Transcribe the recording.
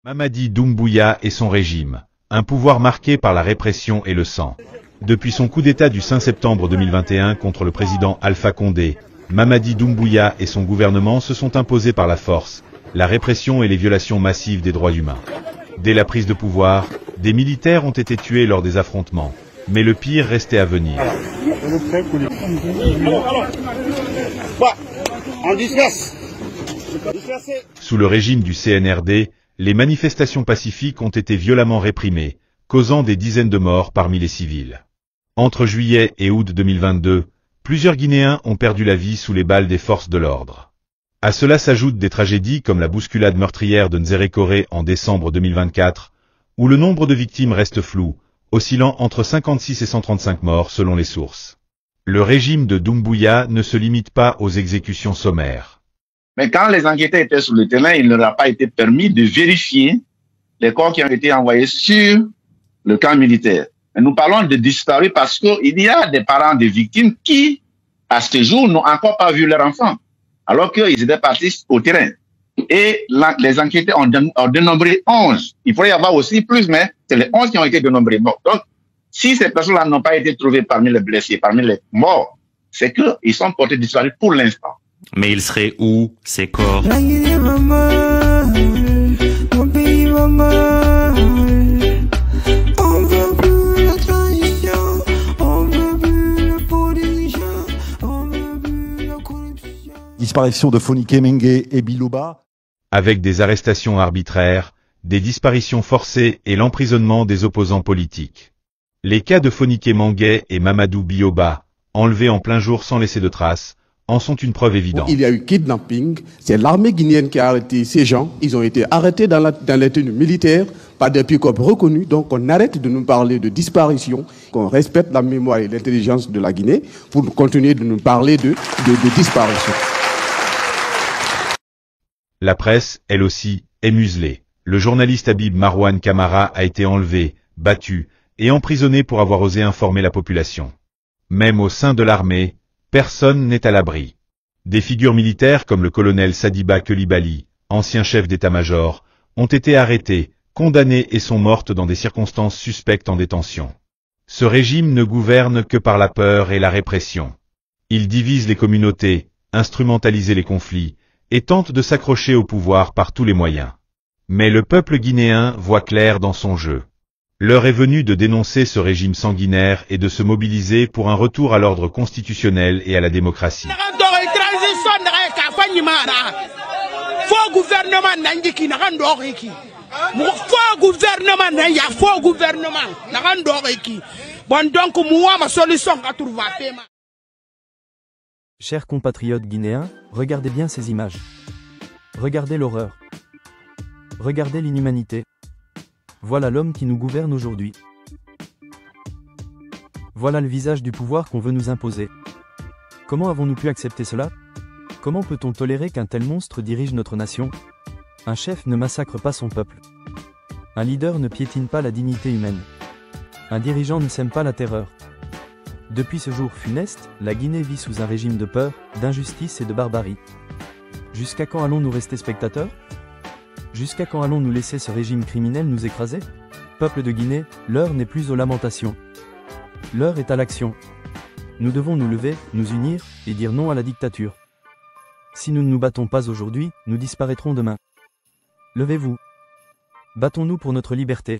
Mamadi Doumbouya et son régime, un pouvoir marqué par la répression et le sang. Depuis son coup d'État du 5 septembre 2021 contre le président Alpha Condé, Mamadi Doumbouya et son gouvernement se sont imposés par la force, la répression et les violations massives des droits humains. Dès la prise de pouvoir, des militaires ont été tués lors des affrontements, mais le pire restait à venir. Sous le régime du CNRD, les manifestations pacifiques ont été violemment réprimées, causant des dizaines de morts parmi les civils. Entre juillet et août 2022, plusieurs Guinéens ont perdu la vie sous les balles des forces de l'ordre. À cela s'ajoutent des tragédies comme la bousculade meurtrière de Nzérékoré en décembre 2024, où le nombre de victimes reste flou, oscillant entre 56 et 135 morts selon les sources. Le régime de Doumbouya ne se limite pas aux exécutions sommaires. Mais quand les enquêteurs étaient sur le terrain, il ne leur a pas été permis de vérifier les corps qui ont été envoyés sur le camp militaire. Mais nous parlons de disparus parce qu'il y a des parents de victimes qui, à ce jour, n'ont encore pas vu leur enfant, alors qu'ils étaient partis au terrain. Et les enquêteurs ont dénombré 11. Il pourrait y avoir aussi plus, mais c'est les 11 qui ont été dénombrés. Bon, donc, si ces personnes-là n'ont pas été trouvées parmi les blessés, parmi les morts, c'est qu'ils sont portés disparus pour l'instant. Mais ils seraient où, ces corps? Disparition de Fonike Mengue et Biloba. Avec des arrestations arbitraires, des disparitions forcées et l'emprisonnement des opposants politiques. Les cas de Fonike Mengue et Mamadou Bioba, enlevés en plein jour sans laisser de traces, en sont une preuve évidente. Il y a eu kidnapping, c'est l'armée guinéenne qui a arrêté ces gens, ils ont été arrêtés dans les tenues militaires par des pick-up reconnus, donc on arrête de nous parler de disparition, qu'on respecte la mémoire et l'intelligence de la Guinée pour continuer de nous parler de disparition. La presse, elle aussi, est muselée. Le journaliste Habib Marouane Camara a été enlevé, battu et emprisonné pour avoir osé informer la population. Même au sein de l'armée, personne n'est à l'abri. Des figures militaires comme le colonel Sadiba Coulibaly, ancien chef d'état-major, ont été arrêtés, condamnés et sont mortes dans des circonstances suspectes en détention. Ce régime ne gouverne que par la peur et la répression. Il divise les communautés, instrumentalise les conflits, et tente de s'accrocher au pouvoir par tous les moyens. Mais le peuple guinéen voit clair dans son jeu. L'heure est venue de dénoncer ce régime sanguinaire et de se mobiliser pour un retour à l'ordre constitutionnel et à la démocratie. Chers compatriotes guinéens, regardez bien ces images. Regardez l'horreur. Regardez l'inhumanité. Voilà l'homme qui nous gouverne aujourd'hui. Voilà le visage du pouvoir qu'on veut nous imposer. Comment avons-nous pu accepter cela? Comment peut-on tolérer qu'un tel monstre dirige notre nation? Un chef ne massacre pas son peuple. Un leader ne piétine pas la dignité humaine. Un dirigeant ne sème pas la terreur. Depuis ce jour funeste, la Guinée vit sous un régime de peur, d'injustice et de barbarie. Jusqu'à quand allons-nous rester spectateurs? Jusqu'à quand allons-nous laisser ce régime criminel nous écraser? Peuple de Guinée, l'heure n'est plus aux lamentations. L'heure est à l'action. Nous devons nous lever, nous unir, et dire non à la dictature. Si nous ne nous battons pas aujourd'hui, nous disparaîtrons demain. Levez-vous. Battons-nous pour notre liberté.